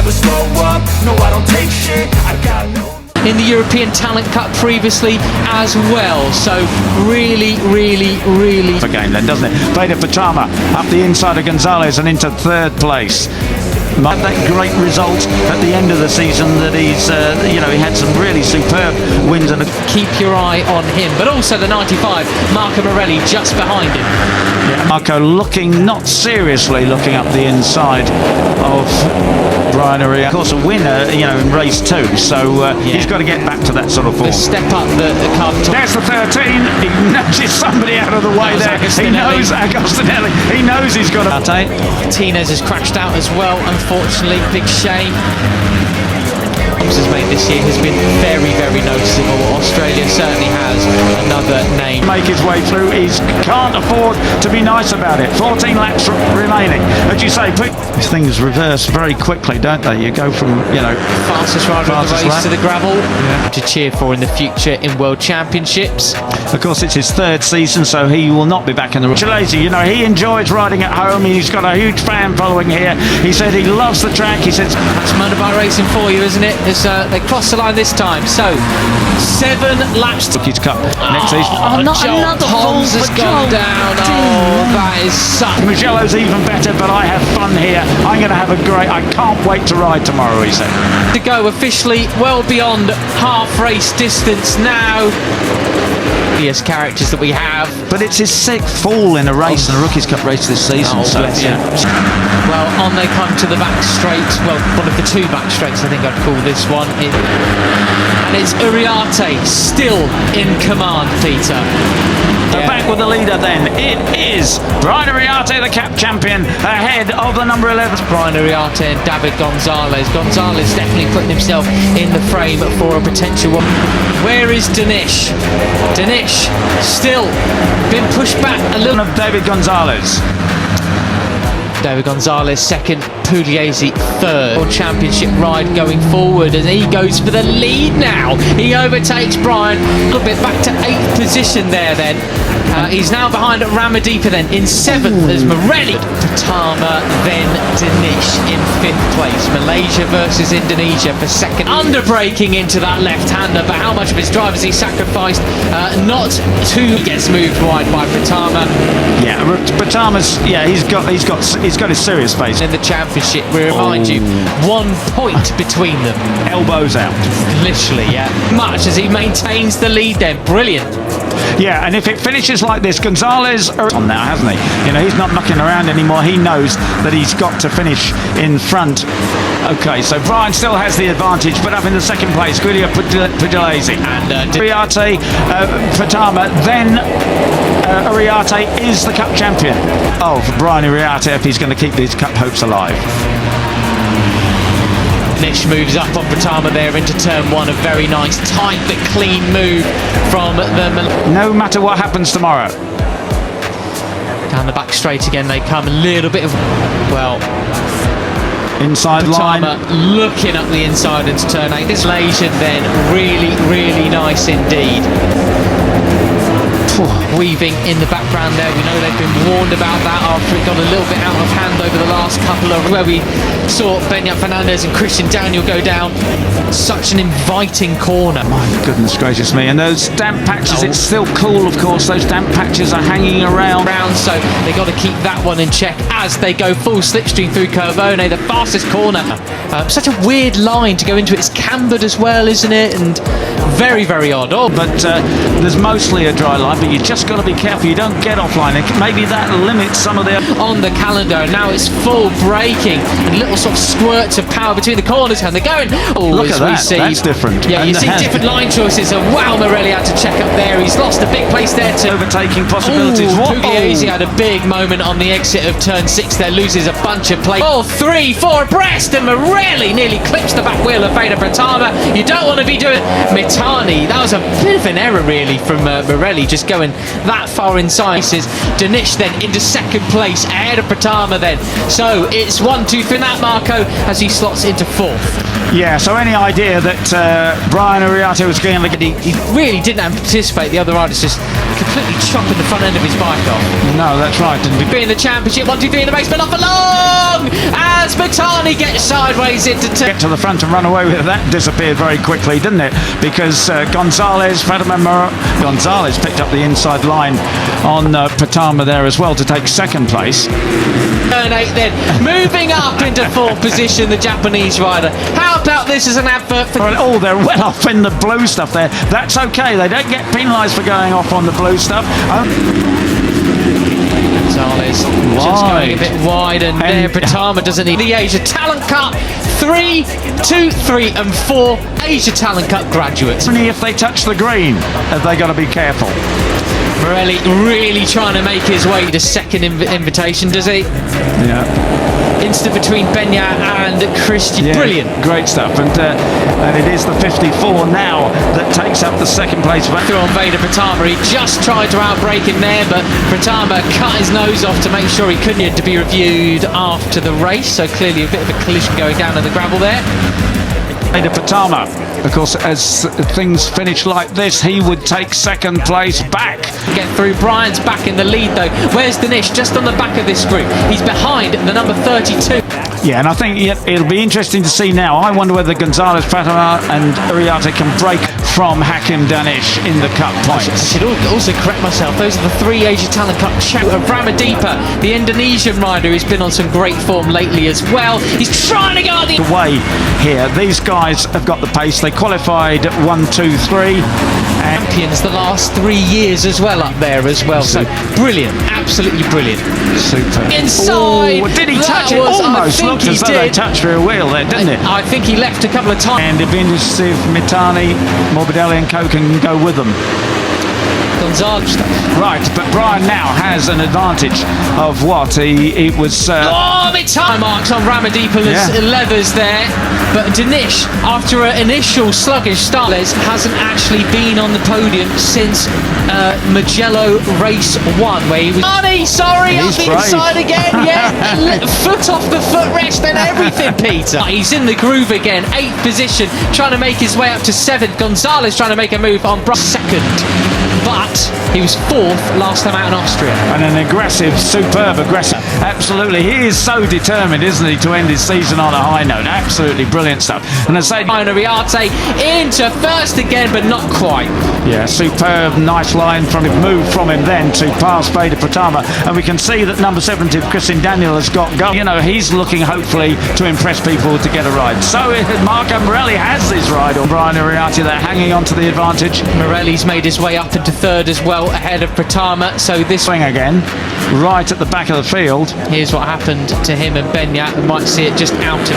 never slow up, no I don't take shit, I got no... In the European Talent Cup previously as well, so really again then, doesn't it? Veda Pratama up the inside of Gonzalez and into third place. Had that great result at the end of the season that he's you know, he had some really superb wins. And keep your eye on him, but also the 95 Marco Morelli just behind him. yeah, Marco looking, not seriously looking up the inside of Brian Uriarte. Of course, a winner, you know, in race 2, so he's got to get back to that sort of form. The step up the car. There's the 13. He nudges somebody out of the way there. He knows Agostinelli. He knows he's got a... Martinez has crashed out as well, unfortunately. Big shame. Has made this year has been very noticeable. Australia certainly has another name. Make his way through. He can't afford to be nice about it. 14 laps remaining. As you say, these things reverse very quickly, don't they? You go from, you know, fastest rider of the race to the gravel to cheer for in the future in World Championships. Of course, it's his 3rd season, so he will not be back in the... Chilesi, you know, he enjoys riding at home. He's got a huge fan following here. He said he loves the track. He says... That's motorbike racing for you, isn't it? They cross the line this time, so 7 laps. Rookies Cup next season. Joel Toms has gone down. Oh, that is such. Mugello's even better, but I have fun here. I'm going to have a great... I can't wait to ride tomorrow, he said. To go officially well beyond half race distance now. Characters that we have, but it's his 6th fall in a race, in a Rookies Cup race this season. So, yeah. Well, on they come to the back straight. Well, one of the 2 back straights, I think I'd call this one. And it's Uriarte still in command, Peter. Back with the leader then. It is Brian Uriarte, the cap champion, ahead of the number 11. Brian Uriarte and David Gonzalez. Gonzalez definitely putting himself in the frame for a potential one. Where is Dinesh? Dinesh still been pushed back a little. Of David Gonzalez. David Gonzalez 2nd, Pugliese 3rd. World Championship ride going forward, and he goes for the lead now. He overtakes Brian, a little bit back to 8th position there then. He's now behind Ramadeepa then in 7th as Morelli. Pratama, then Dinesh in 5th place. Malaysia versus Indonesia for 2nd. Underbraking into that left-hander, but how much of his drive has he sacrificed? Not to... He gets moved wide by Pratama. Yeah, Pratama's... Yeah, he's got his serious pace. In the championship, we remind you, 1 point between them. Elbows out. Literally, yeah. Much as he maintains the lead then. Brilliant. Yeah, and if it finishes like this, Gonzalez are on now, hasn't he? You know, he's not knocking around anymore. He knows that he's got to finish in front. Okay, so Brian still has the advantage, but up in the 2nd place, Guido Pugliese. And Uriarte, Pratama, then Uriarte is the cup champion of Brian Uriarte if he's going to keep these cup hopes alive. Dinesh moves up on Pratama there into turn 1. A very nice, tight but clean move from the... No matter what happens tomorrow. Down the back straight again they come. A little bit of... Well... Inside Pratama line. looking up the inside into turn 8. This Malaysian then, really nice indeed. Weaving in the background there. We know they've been warned about that after it got a little bit out of hand over the last couple of... where we saw Beñat Fernandez and Christian Daniel go down. Such an inviting corner. My goodness gracious me. And those damp patches, it's still cool, of course. Those damp patches are hanging around. So they got to keep that one in check as they go full slipstream through Curvone, the fastest corner. Such a weird line to go into. It's cambered as well, isn't it? And very odd. Oh, but there's mostly a dry line, but you just got to be careful you don't get offline. Maybe that limits some of the... On the calendar, now it's full braking and little sort of squirts of power between the corners, and they're going... Oh, look at that, that's different. Yeah, you see different line choices, and wow, Morelli had to check up there. He's lost a big place there to... Overtaking possibilities. Pugliese had a big moment on the exit of turn 6 there, loses a bunch of plates. 3, 4 abreast, and Morelli nearly clips the back wheel of Veda Pratama. You don't want to be doing... Mitani, that was a bit of an error really from Morelli, just going that far inside. Dinesh then into 2nd place ahead of Pratama then. So it's 1-2 for that Marco as he slots into 4th. Yeah, so any idea that Brian Uriarte was going to... He really didn't anticipate the other riders just completely completely chopping the front end of his bike off. No, that's right. And Being the championship, 1, 2, 3 in the race, but not for long! As Batani gets sideways into turn. get to the front and run away with it. That disappeared very quickly, didn't it? Because Gonzalez picked up the inside line on Pratama there as well to take second place. Turn 8 then, moving up into 4th position, the Japanese rider. How about this as an advert for... Oh, they're well off in the blue stuff there. That's okay. They don't get penalised for going off on the blue stuff. Gonzalez just going a bit wide, and there Pratama doesn't need the Asia Talent Cup. 3, 2, 3 and 4 Asia Talent Cup graduates. Only if they touch the green have they got to be careful. Morelli really trying to make his way to second invitation, does he? Yeah. Instant between Benya and Christian. Yeah, brilliant. Great stuff. And it is the 54 now that takes up the second place. Through on Veda Pratama. He just tried to outbrake him there, but Pratama cut his nose off to make sure he couldn't, to be reviewed after the race. So clearly a bit of a collision going down in the gravel there. Veda Pratama, of course, as things finish like this, he would take second place back. Get through. Brian's back in the lead though. Where's Dinesh? Just on the back of this group. He's behind the number 32. Yeah, and I think it'll be interesting to see now. I wonder whether Gonzalez, Pratama and Uriarte can break from Hakim Danish in the cup points. I should also correct myself. Those are the 3 Asia Talent Cup champions. Ramadeepa, the Indonesian rider, who's been on some great form lately as well. He's trying to go on the way here. These guys have got the pace. They qualified 1, 2, 3. Champions the last 3 years as well up there as well. So brilliant, absolutely brilliant. Super. Inside. Oh, did he touch it? Almost looked as though they touched rear wheel there, didn't it? I think he left a couple of times. And it'd be interesting if Mitani, Morbidelli and Co can go with them. Gonzalez. Right, but Brian now has an advantage of what? He was... Time marks on Ramadeepa's leathers there. But Dinesh, after an initial sluggish start, hasn't actually been on the podium since Mugello Race 1, where he was... sorry, up the inside again, yeah. Foot off the footrest and everything, Peter. He's in the groove again, 8th position, trying to make his way up to 7th. Gonzalez trying to make a move on 2nd. But he was 4th last time out in Austria. And an aggressive, superb aggressive. Absolutely, he is so determined, isn't he, to end his season on a high note. Absolutely brilliant stuff. And I say, Uriarte into 1st again, but not quite. Yeah, superb, nice line from him, move from him then to pass Veda Pratama. And we can see that number 70, Christian Daniel, has got go. You know, he's looking hopefully to impress people to get a ride. So Marco Morelli has his ride on Brian Uriarte there, hanging on to the advantage. Morelli's made his way up into 3rd as well, ahead of Pratama. So this swing again, right at the back of the field. Here's what happened to him and Benya. We might see it just out of